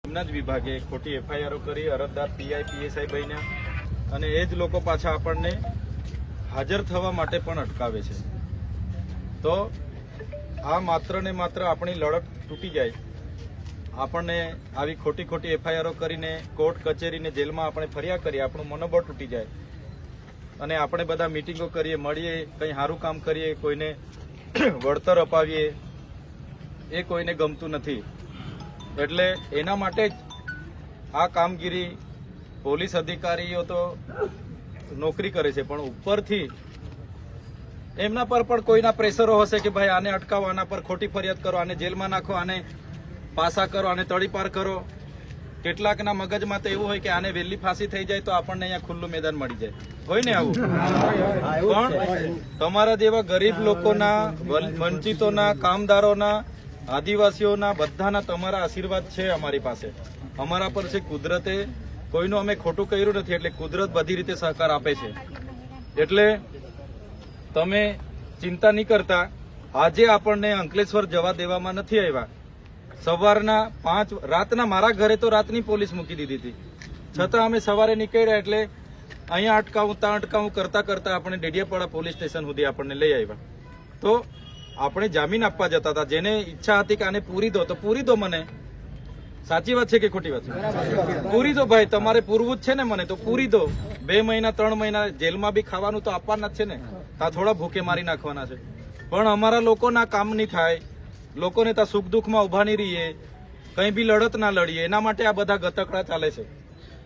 એમના જ વિભાગે ખોટી એફઆઈઆરો કરી અરજદાર પીઆઈ પીએસઆઈ બન્યા અને એ જ લોકો પાછા આપણને હાજર થવા માટે પણ અટકાવે છે। તો આ માત્ર ને માત્ર આપણી લડત તૂટી જાય, આપણને આવી ખોટી ખોટી એફઆઈઆરો કરીને કોર્ટ કચેરીને જેલમાં આપણે ફર્યા કરીએ, આપણું મનોબળ તૂટી જાય અને આપણે બધા મીટિંગો કરીએ, મળીએ, કંઈ સારું કામ કરીએ, કોઈને વળતર અપાવીએ, એ કોઈને ગમતું નથી। એટલે એના માટે જ આ કામગીરી પોલીસ અધિકારીઓ તો નોકરી કરે છે, પણ ઉપરથી એમના પર પણ કોઈના પ્રેશરો હશે કે ભાઈ આને અટકાવો, આના પર ખોટી ફરિયાદ કરો, આને જેલમાં નાખો, આને પાસા કરો, આને તડીપાર કરો। કેટલાકના મગજમાં તો એવું હોય કે આને વહેલી ફાંસી થઈ જાય તો આપણને અહીંયા ખુલ્લું મેદાન મળી જાય, હોય ને આવું? પણ તમારા જેવા ગરીબ લોકોના, વંચિતોના, કામદારોના, આદિવાસીઓના બધાના તમારા આશીર્વાદ છે અમારી પાસે, અમારા પર છે। કુદરતે કોઈનું અમે ખોટું કર્યું નથી, એટલે કુદરત બધી રીતે સહકાર આપે છે। એટલે તમે ચિંતા નહીં કરતા। આજે આપણને અંકલેશ્વર જવા દેવામાં નથી આવ્યા। સવારના 5 રાતના મારા ઘરે તો રાતની પોલીસ મૂકી દીધી હતી, છતાં અમે સવારે નીકળ્યા એટલે અહીંયા અટકાવું ત્યાં અટકાવું કરતા કરતા આપણે ડેડિયાપાડા પોલીસ સ્ટેશન સુધી આપણને લઈ આવ્યા। તો આપણે જામીન આપવા જતા હતા, જેને ઈચ્છા હતી કે આને પૂરી દો તો પૂરી દો મને। સાચી વાત છે કે ખોટી વાત છે? પૂરી દો ભાઈ, તમારે પૂરવું જ છે ને મને, તો પૂરી દો। 2 મહિના 3 મહિના જેલમાં બી ખાવાનું તો આપવાના જ છે ને, ત્યાં થોડા ભૂખે મારી નાખવાના છે। પણ અમારા લોકોના કામ નહીં થાય, લોકોને ત્યાં સુખ દુઃખમાં ઉભા નહીં રહીએ, કંઈ બી લડત ના લડીએ, એના માટે આ બધા ગતકડા ચાલે છે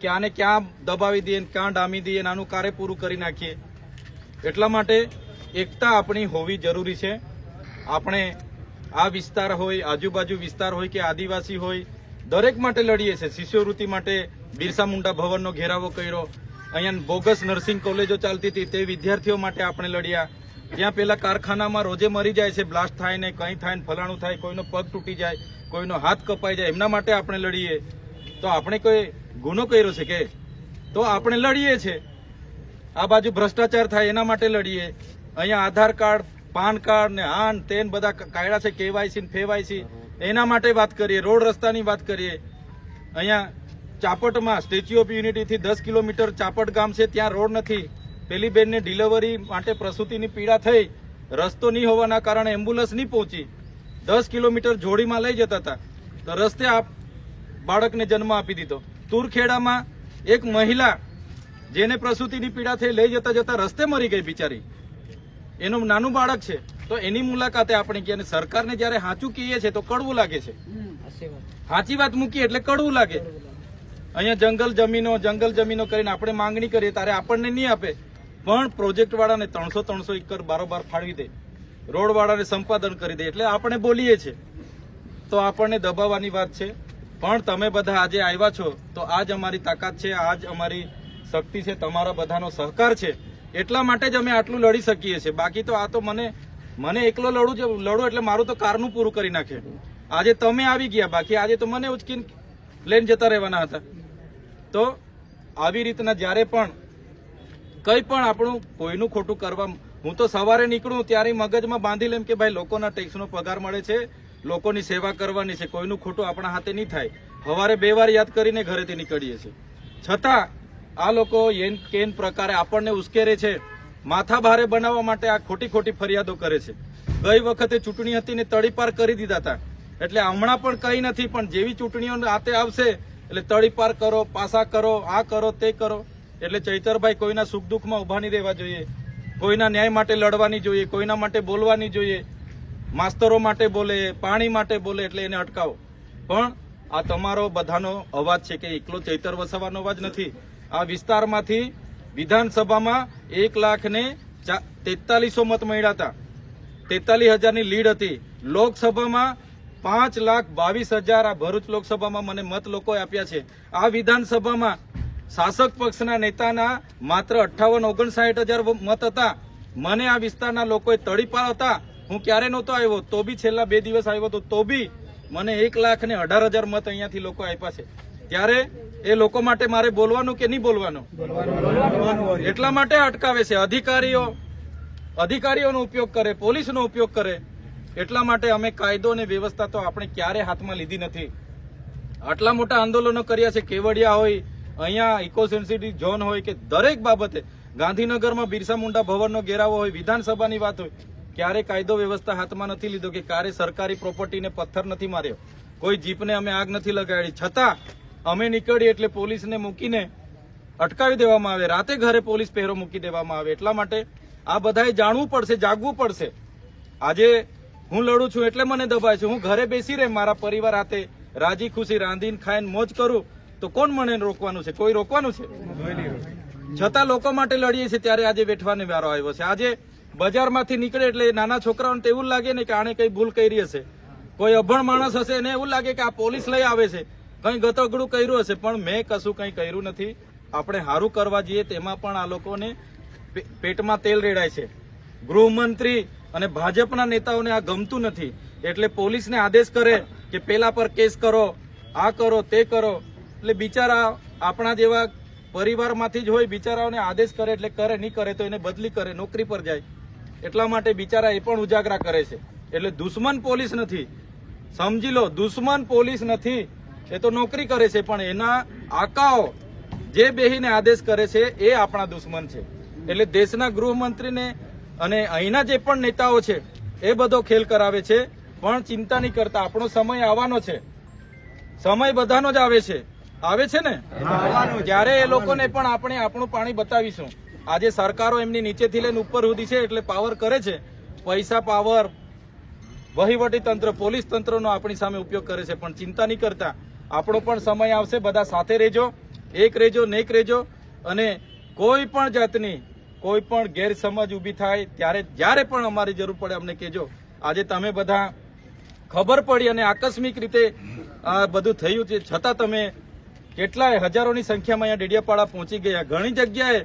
કે આને ક્યાં દબાવી દઈએ, ક્યાં ડામી દઈએ, આનું કાર્ય પૂરું કરી નાખીએ। એટલા માટે એકતા આપણી હોવી જરૂરી છે। આપણે આ વિસ્તાર હોય, આજુબાજુ વિસ્તાર હોય કે આદિવાસી હોય, દરેક માટે લડીએ છીએ। શિષ્યવૃત્તિ માટે બિરસા મુંડા ભવનનો ઘેરાવો કર્યો, અહીંયા બોગસ નર્સિંગ કોલેજો ચાલતી હતી તે વિદ્યાર્થીઓ માટે આપણે લડ્યા। જ્યાં પેલા કારખાનામાં રોજે મરી જાય છે, બ્લાસ્ટ થાય ને કંઈ થાય ને ફલાણું થાય, કોઈનો પગ તૂટી જાય, કોઈનો હાથ કપાઈ જાય, એમના માટે આપણે લડીએ। તો આપણે કોઈ ગુનો કર્યો છે કે? તો આપણે લડીએ છીએ। આ બાજુ ભ્રષ્ટાચાર થાય એના માટે લડીએ। અહીંયા આધાર કાર્ડ, પાન કાર્ડ ને આન તેન બધા કાયદા છે, કેવાયસી ને ફેવાયસી, એના માટે વાત કરીએ। રોડ રસ્તાની વાત કરીએ। અહીંયા ચાપટમાં સ્ટેચ્યુ ઓફ યુનિટીથી 10 કિલોમીટર ચાપટ ગામ છે, ત્યાં રોડ નથી। પેલી બેનને ડિલિવરી માટે પ્રસૂતિની પીડા થઈ, રસ્તો નહીં હોવાના કારણે એમ્બ્યુલન્સ નહીં પહોંચી, 10 કિલોમીટર જોડીમાં લઈ જતા હતા, તો રસ્તે બાળકને જન્મ આપી દીધો। તુરખેડામાં એક મહિલા જેને પ્રસૂતિની પીડા થઈ, લઈ જતા જતા રસ્તે મરી ગઈ બિચારી, એનું નાનું બાળક છે। તો એની મુલાકાતે આપણે કહીએ, સરકારને જયારે સાચું કહીએ છીએ તો કડવું લાગે છે, સાચી વાત મૂકીએ એટલે કડવું લાગે। અહીંયા જંગલ જમીનો કરીને આપણે માંગણી કરીએ ત્યારે આપણને નહીં આપે, પણ પ્રોજેક્ટ વાળાને 300 એકર બારોબાર ફાળવી દે, રોડ વાળાને સંપાદન કરી દે, એટલે આપણે બોલીએ છીએ। તો આપણને દબાવવાની વાત છે, પણ તમે બધા આજે આવ્યા છો તો આજ અમારી તાકાત છે, આજ અમારી શક્તિ છે, તમારા બધાનો સહકાર છે, એટલા માટે જ અમે આટલું લડી શકીએ છીએ। બાકી તો આ તો મને એકલો લડું એટલે મારું તો કારનું પૂરું કરી નાખે। આજે તમે આવી ગયા, બાકી આજે તો મને ઉચકીને લઈને જતા રહેવાના હતા। તો આવી રીતના જ્યારે પણ કંઈ પણ આપણું કોઈનું ખોટું કરવા, હું તો સવારે નીકળું ત્યારે મગજમાં બાંધી લેમ કે ભાઈ લોકોના ટેક્સનો પગાર મળે છે, લોકોની સેવા કરવાની છે, કોઈનું ખોટું આપણા હાથે નહીં થાય। સવારે 2 વાર યાદ કરીને ઘરેથી નીકળીએ છીએ, છતાં આ લોકો કેન પ્રકારે આપણને ઉશ્કેરે છે, માથા ભારે બનાવવા માટે આ ખોટી ફરિયાદો કરે છે। ગઈ વખતે ચૂંટણી હતી ને તડીપાર કરી દીધા હતા, એટલે હમણાં પણ કંઈ નથી, પણ જેવી ચૂંટણીઓ હાથે આવશે એટલે તડીપાર કરો, પાસા કરો, આ કરો, તે કરો। એટલે ચૈતરભાઈ કોઈના સુખ દુઃખમાં ઉભા નહીં રહેવા જોઈએ, કોઈના ન્યાય માટે લડવાની જોઈએ, કોઈના માટે બોલવાની જોઈએ। માસ્તરો માટે બોલે, પાણી માટે બોલે, એટલે એને અટકાવો। પણ આ તમારો બધાનો અવાજ છે કે એકલો ચૈતર વસાવાનો અવાજ નથી। આ વિસ્તારમાંથી વિધાનસભામાં 1,43,000 મત મળ્યા હતા, 43,000ની લીડ હતી। લોકસભામાં 5,22,000 આ ભરૂચ લોકસભામાં મને મત લોકોએ આપ્યા છે। આ વિધાનસભામાં શાસક પક્ષના નેતાના માત્ર 58-59,000 મત હતા। મને આ વિસ્તારના લોકોએ તડીપાર હતા, હું ક્યારે નહોતો આવ્યો, તો બી છેલ્લા 2 દિવસ આવ્યો તો બી મને 1,18,000 મત અહીંયાથી લોકો આપ્યા છે। ત્યારે એ લોકો માટે મારે બોલવાનું કે નહીં બોલવાનું? એટલા માટે અટકાવે છે। અધિકારીઓનો ઉપયોગ કરે, પોલીસનો ઉપયોગ કરે, એટલા માટે અમે કાયદો અને વ્યવસ્થા તો આપણે ક્યારે હાથમાં લીધી નથી। આટલા મોટા આંદોલનો કર્યા છે, કેવડિયા હોય, અહીંયા ઇકો સેન્સિટિવ ઝોન હોય કે દરેક બાબતે, ગાંધીનગરમાં બિરસા મુંડા ભવનનો ઘેરાવો હોય, વિધાનસભાની વાત હોય, ક્યારે કાયદો વ્યવસ્થા હાથમાં નથી લીધો કે ક્યારે સરકારી પ્રોપર્ટીને પથ્થર નથી માર્યો, કોઈ જીપને અમે આગ નથી લગાડી, છતાં અમે નીકળી એટલે પોલીસને મૂકીને અટકાવી દેવામાં આવે, રાતે ઘરે પોલીસ પહેરો મૂકી દેવામાં આવે. એટલા માટે આ બધાએ જાણવું પડશે, જાગવું પડશે. આજે હું લડું છું એટલે મને દબાય છે. હું ઘરે બેસી રહે મારા પરિવાર હાથે રાજી ખુશી રાંધીને ખાઈને મોજ કરું તો કોણ મને રોકવાનું છે? કોઈ રોકવાનું છે? છતાં લોકો માટે લડીએ છીએ ત્યારે આજે વેઠવાનો વારો આવ્યો છે. આજે બજારમાંથી નીકળે એટલે નાના છોકરાઓને તો એવું લાગે ને કે આણે કઈ ભૂલ કરી હશે, કોઈ અભણ માણસ હશે એને એવું લાગે કે આ પોલીસ લઈ આવે છે, કઈ ગતગડું કર્યું હશે, પણ મેં કશું કઈ કર્યું નથી. આપણે સારું કરવા જઈએ તેમાં પણ આ લોકોને પેટમાં તેલ રેડાય છે. ગૃહમંત્રી અને ભાજપના નેતાઓને આ ગમતું નથી એટલે પોલીસને આદેશ કરે કે પેલા પર કેસ કરો, આ કરો, તે કરો. એટલે બિચારા આપણા જેવા પરિવારમાંથી જ હોય, બિચારાઓને આદેશ કરે એટલે કરે, નહીં કરે તો એને બદલી કરે, નોકરી પર જાય. એટલા માટે બિચારા એ પણ ઉજાગરા કરે છે. એટલે દુશ્મન પોલીસ નથી, સમજી લો, દુશ્મન પોલીસ નથી. એ તો નોકરી કરે છે, પણ એના આકાઓ જે બેહીને આદેશ કરે છે એ આપણા દુશ્મન છે. એટલે દેશના ગૃહમંત્રીને અને અહીંના જે પણ નેતાઓ છે એ બધો ખેલ કરાવે છે, પણ ચિંતા નહીં કરતા. આપણો સમય આવવાનો છે, સમય બધાનો જ આવે છે ને, ત્યારે એ લોકોને પણ આપણે આપણું પાણી બતાવીશું. આજે સરકારો એમની નીચેથી લઈને ઉપર સુધી છે એટલે પાવર કરે છે, પૈસા, પાવર, વહીવટી તંત્ર, પોલીસ તંત્રનો આપણી સામે ઉપયોગ કરે છે. પણ ચિંતા નહીં કરતા, આપણો પણ સમય આવશે. બધા સાથે રહેજો, એક રહેજો, નેક રહેજો. અને કોઈ પણ જાતની કોઈ પણ ગેરસમજ ઉભી થાય ત્યારે જ્યારે પણ અમારી જરૂર પડે અમને કહેજો. આજે તમે બધા ખબર પડી અને આકસ્મિક રીતે આ બધું થયું છે, છતાં તમે કેટલાય હજારોની સંખ્યામાં અહીંયા ડેડિયાપાડા પહોંચી ગયા. ઘણી જગ્યાએ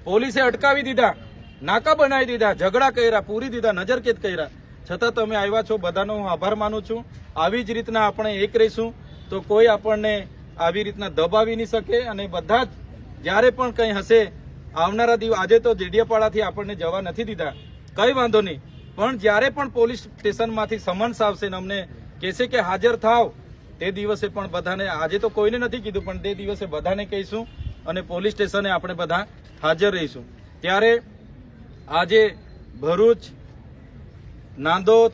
પોલીસે અટકાવી દીધા, નાકા બનાવી દીધા, ઝઘડા કર્યા, પૂરી દીધા, નજરકેદ કર્યા, છતાં તમે આવ્યા છો. બધાનો હું આભાર માનું છું. આવી જ રીતના આપણે એક રહીશું તો કોઈ આપણને આવી રીતના દબાવી નહીં શકે. અને બધા જ જ્યારે પણ કંઈ હશે આવનારા દિવસ, આજે તો ડેડિયાપાડાથી આપણને જવા નથી દીધા, કઈ વાંધો નહીં, પણ જ્યારે પણ પોલીસ સ્ટેશનમાંથી સમન્સ આવશે ને અમને કહેશે કે હાજર થાવ, તે દિવસે પણ બધાને, આજે તો કોઈને નથી કીધું પણ તે દિવસે બધાને કહીશું અને પોલીસ સ્ટેશને આપણે બધા હાજર રહીશું. ત્યારે આજે ભરૂચ, નાંદોદ,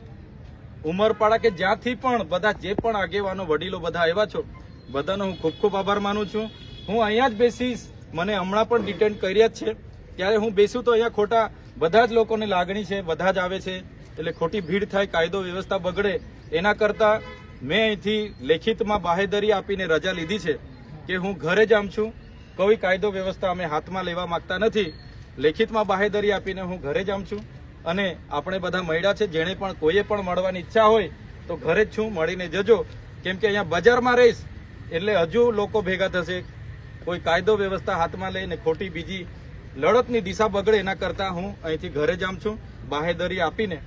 ઉમરપાડા કે જ્યાંથી પણ બધા જે પણ આગેવાનો, વડીલો બધા આવ્યા છો, બધાનો હું ખૂબ ખૂબ આભાર માનું છું. હું અહીંયા જ બેસીશ, મને હમણાં પણ ડિટેન કર્યા જ છે, ત્યારે હું બેસું તો અહીંયા ખોટા બધા જ લોકોને લાગણી છે, બધા જ આવે છે એટલે ખોટી ભીડ થાય, કાયદો વ્યવસ્થા બગડે. એના કરતાં મેં અહીંથી લેખિતમાં બાહેધરી આપીને રજા લીધી છે કે હું ઘરે જ આમ છું. કોઈ કાયદો વ્યવસ્થા અમે હાથમાં લેવા માંગતા નથી. લેખિતમાં બાહેધરી આપીને હું ઘરે જ આમ છું. અને આપણે બધા મળ્યા છે, જેણે પણ કોઈએ પણ મળવાની ઈચ્છા હોય તો ઘરે જ છું, મળીને જજો. કેમ કે અહીંયા બજારમાં રહીશ એટલે હજુ લોકો ભેગા થશે. કોઈ કાયદો વ્યવસ્થા હાથમાં લઈને ખોટી બીજી લડતની દિશા બગડે એના કરતાં હું અહીંથી ઘરે જ આમ છું, બાહેધરી આપીને.